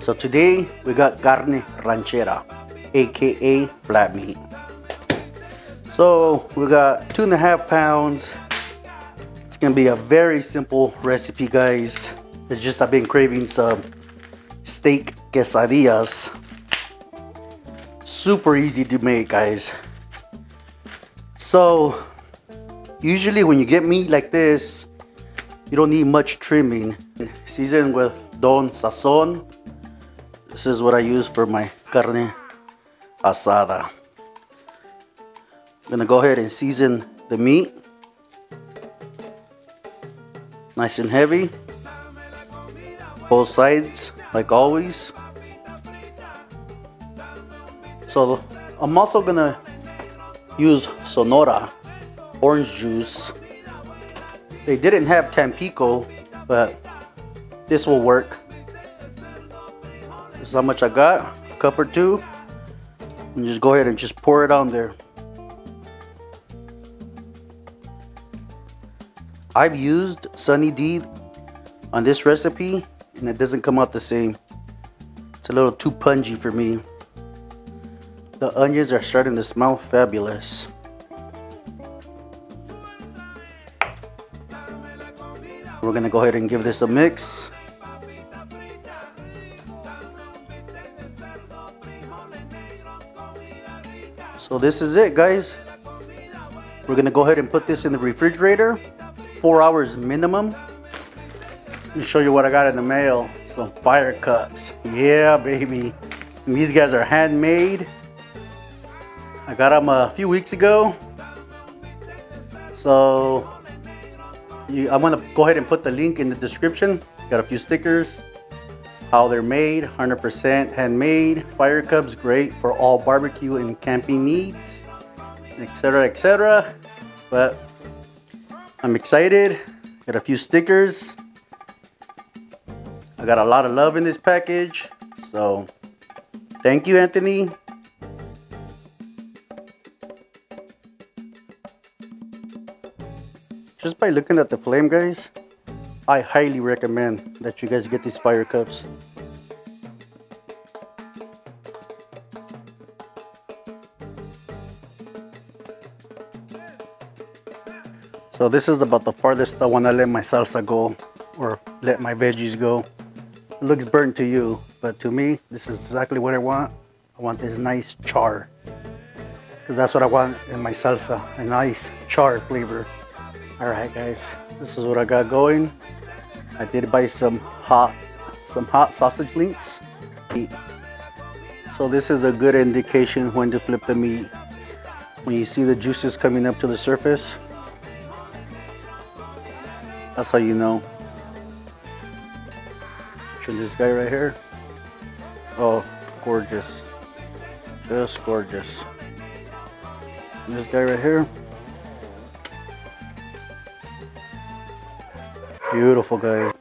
So today we got carne ranchera, aka flat meat. So we got 2.5 pounds. It's gonna be a very simple recipe, guys. It's just I've been craving some steak quesadillas. Super easy to make, guys. So usually when you get meat like this, you don't need much trimming. Season with Don Sazon. This is what I use for my carne asada. I'm gonna go ahead and season the meat. Nice and heavy. Both sides, like always. So I'm also gonna use Sonora orange juice. They didn't have Tampico, but this will work. This is how much I got, a cup or two. And just go ahead and just pour it on there. I've used Sunny D on this recipe and it doesn't come out the same. It's a little too pungy for me. The onions are starting to smell fabulous. We're gonna go ahead and give this a mix. So this is it, guys. We're gonna go ahead and put this in the refrigerator, 4 hours minimum. Let me show you what I got in the mail. Some fire cups. Yeah, baby. And these guys are handmade. I got them a few weeks ago. So I'm gonna go ahead and put the link in the description. Got a few stickers, how they're made, 100% handmade. Fire cups, great for all barbecue and camping needs, etc., etc. But I'm excited. Got a few stickers. I got a lot of love in this package. So thank you, Anthony. Just by looking at the flame, guys, I highly recommend that you guys get these fire cups. So this is about the farthest I want to let my salsa go, or let my veggies go. It looks burnt to you, but to me, this is exactly what I want. I want this nice char, because that's what I want in my salsa, a nice char flavor. All right, guys, this is what I got going. I did buy some hot sausage links. So this is a good indication when to flip the meat. When you see the juices coming up to the surface, that's how you know. Show this guy right here. Oh, gorgeous. Just gorgeous. This guy right here. Beautiful, guys.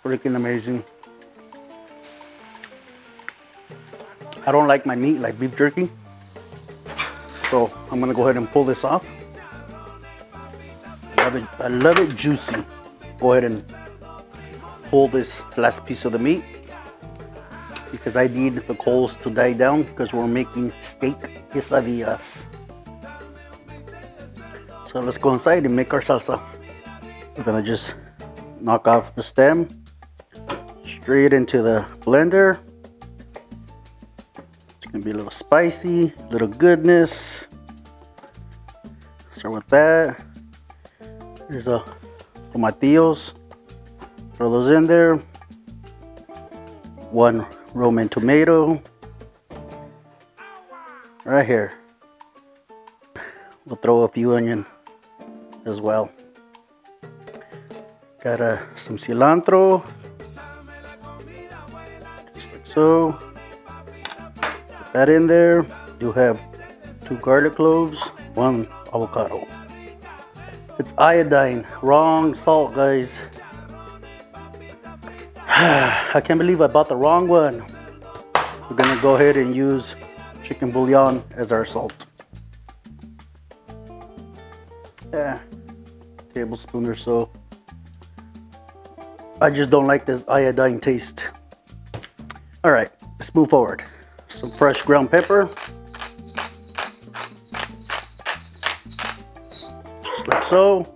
Freaking amazing. I don't like my meat like beef jerky, so I'm gonna go ahead and pull this off. I love it juicy. Go ahead and pull this last piece of the meat because I need the coals to die down because we're making steak quesadillas. So let's go inside and make our salsa. We're gonna just knock off the stem, straight into the blender. It's gonna be a little spicy, a little goodness. Start with that. Here's the tomatillos. Throw those in there. 1 Roman tomato. Right here. We'll throw a few onion as well. Got some cilantro, just like so. Put that in there. Do have 2 garlic cloves, 1 avocado. It's iodine, wrong salt, guys. I can't believe I bought the wrong one. We're gonna go ahead and use chicken bouillon as our salt. Yeah, tablespoon or so. I just don't like this iodine taste. All right, let's move forward. Some fresh ground pepper. Just like so.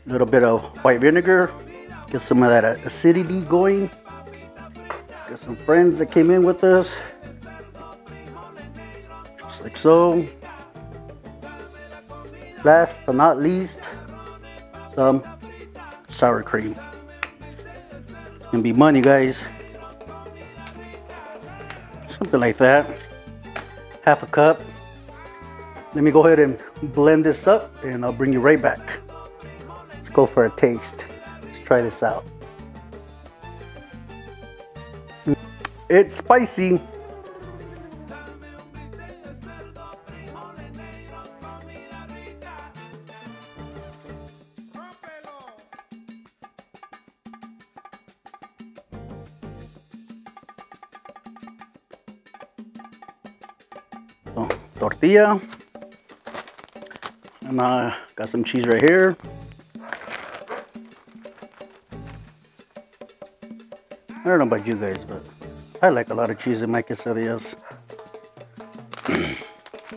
A little bit of white vinegar. Get some of that acidity going. Got some friends that came in with us. Just like so. Last but not least, some sour cream. It's gonna be money, guys. Something like that. Half a cup. Let me go ahead and blend this up and I'll bring you right back. Let's go for a taste. Let's try this out. It's spicy. So, tortilla. And got some cheese right here. I don't know about you guys, but I like a lot of cheese in my quesadillas.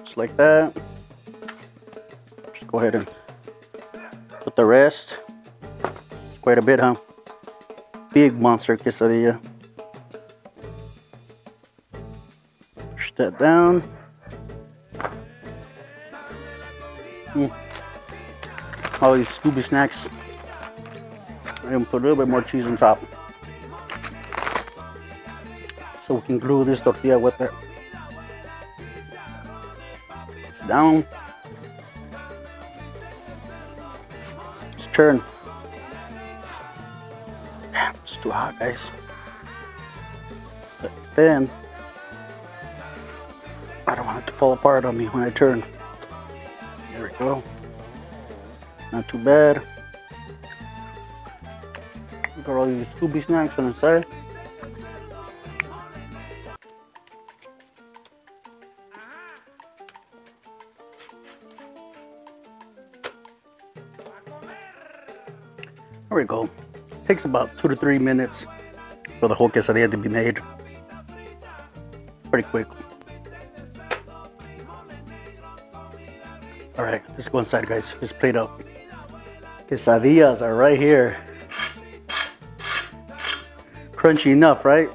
Just like that. Just go ahead and put the rest. Quite a bit, huh? Big monster quesadilla. Push that down. All these Scooby snacks. And put a little bit more cheese on top. So we can glue this tortilla with it. Down. Let's turn. Damn, it's too hot, guys. But then I don't want it to fall apart on me when I turn. There we go. Not too bad. Look at all these Scooby snacks on the side. There we go. Takes about 2 to 3 minutes for the whole quesadilla to be made. Pretty quick. All right, let's go inside, guys. Let's plate up. Quesadillas are right here. Crunchy enough, right?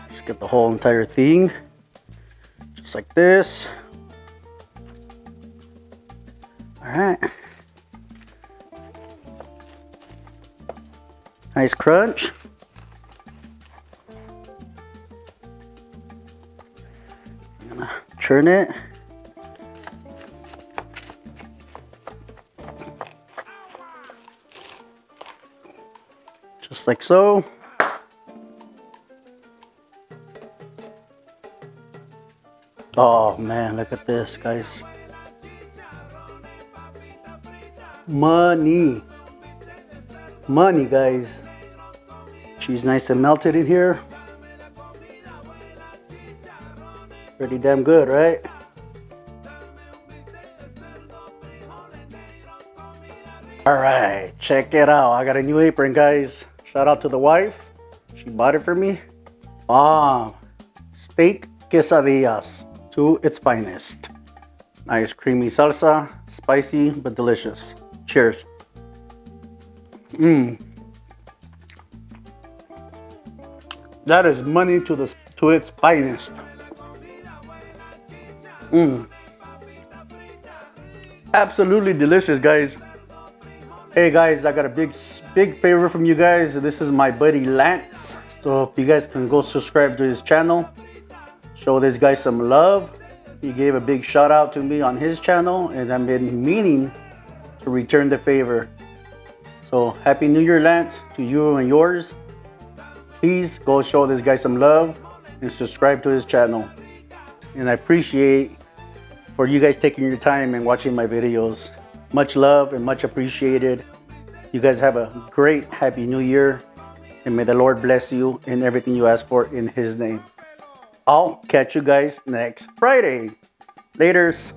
Just get the whole entire thing. Just like this. All right. Nice crunch. I'm gonna churn it. Just like so. Oh man, look at this, guys. Money. Money, guys. Cheese nice and melted in here. Pretty damn good, right? All right, check it out. I got a new apron, guys. Shout out to the wife. She bought it for me. Steak quesadillas to its finest. Nice creamy salsa, spicy but delicious. Cheers. That is money to its finest. Absolutely delicious, guys. Hey guys, I got a big favor from you guys. This is my buddy Lance. So if you guys can go subscribe to his channel, show this guy some love. He gave a big shout out to me on his channel, and I've been meaning to return the favor. So happy New Year, Lance, to you and yours. Please go show this guy some love and subscribe to his channel. And I appreciate for you guys taking your time and watching my videos. Much love and much appreciated. You guys have a great happy new year, and may the Lord bless you in everything you ask for in his name. I'll catch you guys next Friday. Laters.